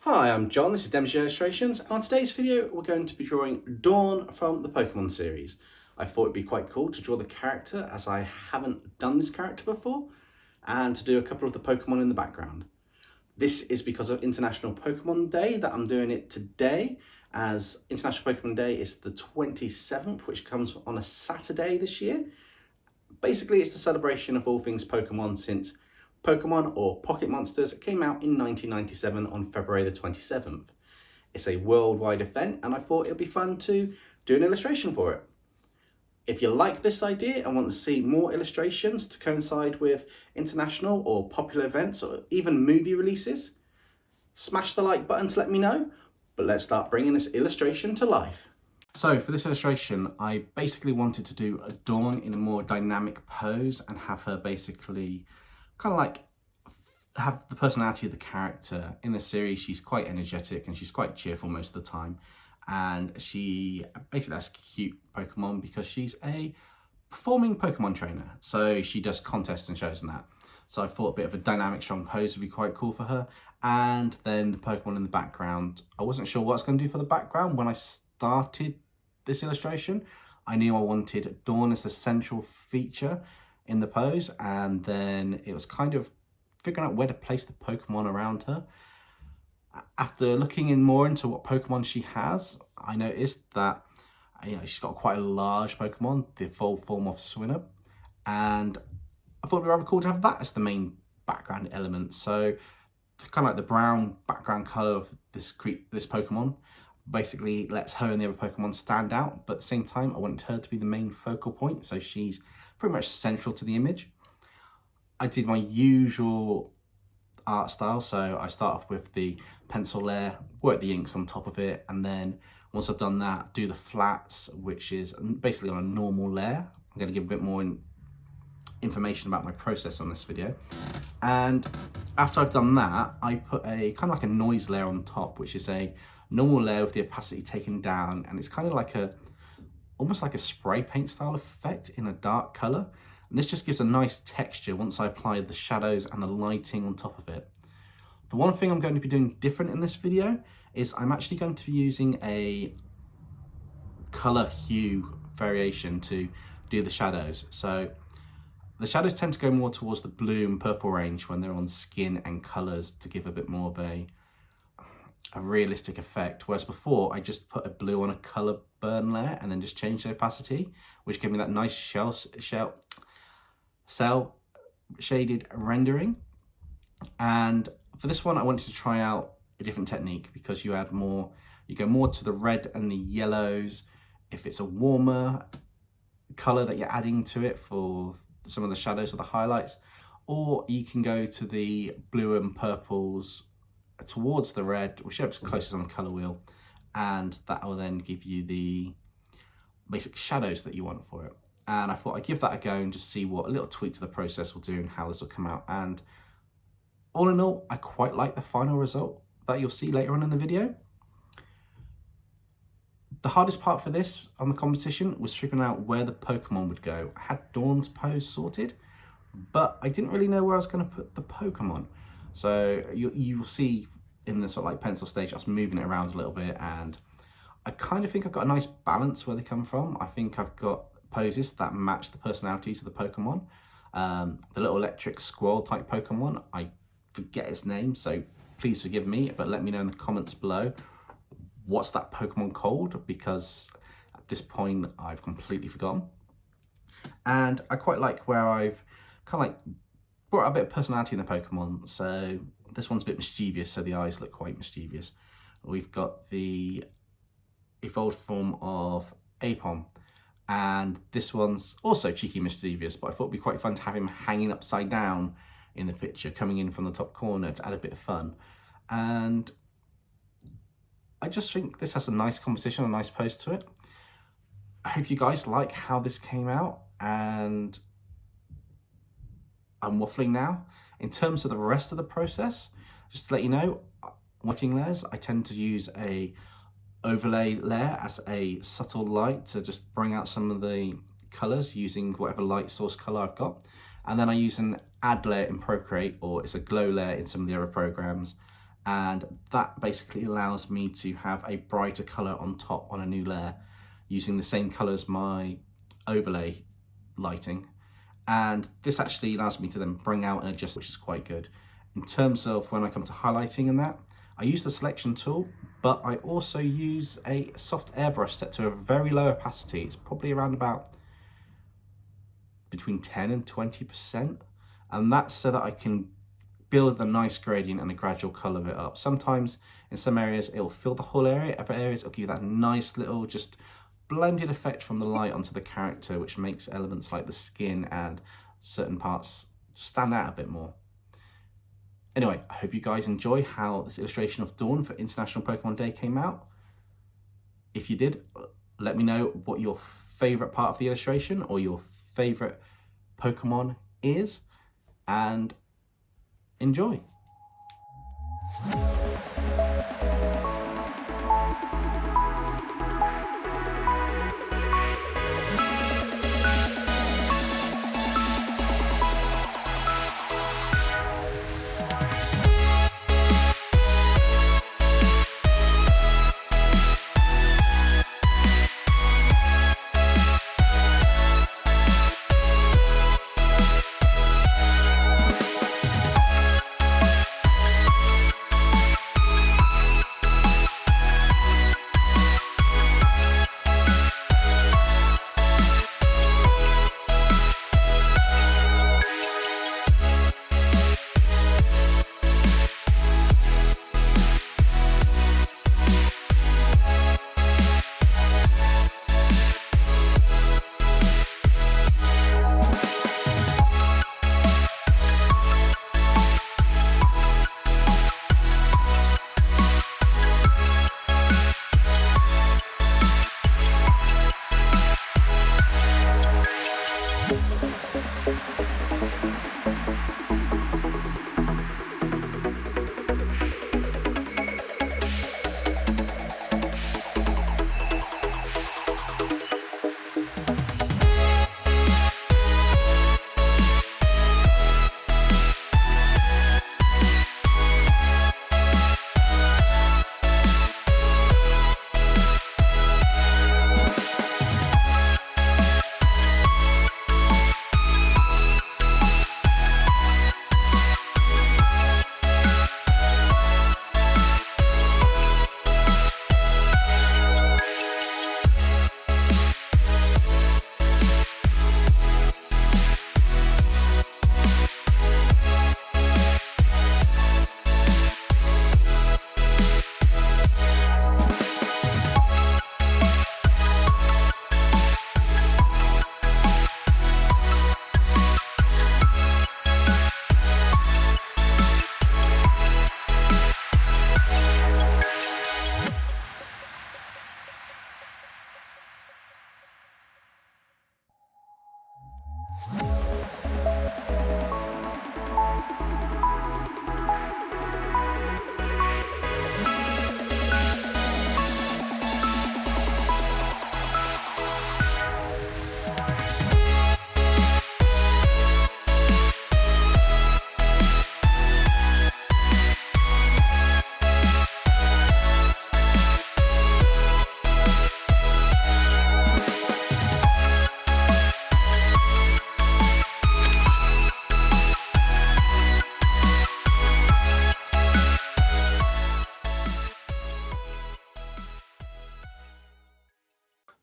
Hi, I'm John, this is DempseyJ Illustrations, and on today's video we're going to be drawing Dawn from the Pokemon series. I thought it'd be quite cool to draw the character as I haven't done this character before, and to do a couple of the Pokemon in the background. This is because of International Pokemon Day that I'm doing it today, as International Pokemon Day is the 27th, which comes on a Saturday this year. Basically, it's the celebration of all things Pokemon since Pokemon, or Pocket Monsters, came out in 1997 on February the 27th. It's a worldwide event, and I thought it would be fun to do an illustration for it. If you like this idea and want to see more illustrations to coincide with international or popular events or even movie releases, smash the like button to let me know, but let's start bringing this illustration to life. So for this illustration, I basically wanted to do a Dawn in a more dynamic pose and have her basically kind of like have the personality of the character. In the series, she's quite energetic and she's quite cheerful most of the time. And she basically has cute Pokemon because she's a performing Pokemon trainer. So she does contests and shows and that. So I thought a bit of a dynamic, strong pose would be quite cool for her. And then the Pokemon in the background. I wasn't sure what I was going to do for the background. When I started this illustration, I knew I wanted Dawn as the central feature in the pose, and then it was kind of figuring out where to place the Pokemon around her. After looking in more into what Pokemon she has, I noticed that she's got quite a large Pokemon, the full form of Swinub, and I thought it'd be rather cool to have that as the main background element. So kind of like the brown background color of this Pokemon basically lets her and the other Pokemon stand out, but at the same time I wanted her to be the main focal point, so she's pretty much central to the image. I did my usual art style, so I start off with the pencil layer, work the inks on top of it, and then once I've done that, do the flats, which is basically on a normal layer. I'm going to give a bit more information about my process on this video. And after I've done that, I put a kind of like a noise layer on top, which is a normal layer with the opacity taken down, and it's kind of like almost like a spray paint style effect in a dark color. And this just gives a nice texture once I apply the shadows and the lighting on top of it. The one thing I'm going to be doing different in this video is I'm actually going to be using a color hue variation to do the shadows. So the shadows tend to go more towards the blue and purple range when they're on skin and colors to give a bit more of a realistic effect, whereas before I just put a blue on a color burn layer and then just change the opacity, which gave me that nice cell shaded rendering. And for this one I wanted to try out a different technique because you go more to the red and the yellows if it's a warmer color that you're adding to it for some of the shadows or the highlights, or you can go to the blue and purples towards the red, whichever's closest on the color wheel, and that will then give you the basic shadows that you want for it. And I thought I'd give that a go and just see what a little tweak to the process will do and how this will come out. And all in all, I quite like the final result that you'll see later on in the video. The hardest part for this on the competition was figuring out where the Pokemon would go. I had Dawn's pose sorted, but I didn't really know where I was going to put the Pokemon. So you'll see in the sort of like pencil stage, I was moving it around a little bit, and I kind of think I've got a nice balance where they come from. I think I've got poses that match the personalities of the Pokemon. The little electric squirrel type Pokemon, I forget its name, so please forgive me, but let me know in the comments below what's that Pokemon called, because at this point I've completely forgotten. And I quite like where I've kind of like brought a bit of personality in the Pokemon. So this one's a bit mischievous, so the eyes look quite mischievous. We've got the evolved form of Apom, and this one's also cheeky mischievous, but I thought it'd be quite fun to have him hanging upside down in the picture, coming in from the top corner to add a bit of fun. And I just think this has a nice composition, a nice pose to it. I hope you guys like how this came out, and I'm waffling now. In terms of the rest of the process, just to let you know, whiting layers, I tend to use a overlay layer as a subtle light to just bring out some of the colors using whatever light source color I've got. And then I use an add layer in Procreate, or it's a glow layer in some of the other programs, and that basically allows me to have a brighter color on top on a new layer using the same color as my overlay lighting. And this actually allows me to then bring out and adjust, which is quite good. In terms of when I come to highlighting and that, I use the selection tool, but I also use a soft airbrush set to a very low opacity. It's probably around about between 10 and 20%. And that's so that I can build a nice gradient and a gradual color bit up. Sometimes in some areas it'll fill the whole area, other areas it'll give you that nice little just blended effect from the light onto the character, which makes elements like the skin and certain parts stand out a bit more. Anyway, I hope you guys enjoy how this illustration of Dawn for International Pokemon Day came out. If you did, let me know what your favorite part of the illustration or your favorite Pokemon is, and enjoy.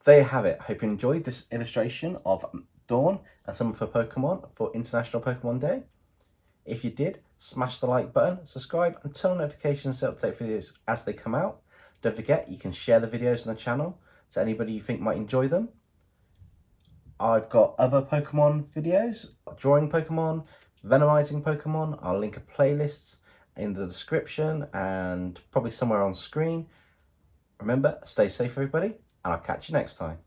There you have it. Hope you enjoyed this illustration of Dawn and some of her Pokemon for International Pokemon Day. If you did, smash the like button, subscribe, and turn on notifications to update videos as they come out. Don't forget, you can share the videos on the channel to anybody you think might enjoy them. I've got other Pokemon videos, drawing Pokemon, Venomizing Pokemon. I'll link a playlist in the description and probably somewhere on screen. Remember, stay safe everybody, and I'll catch you next time.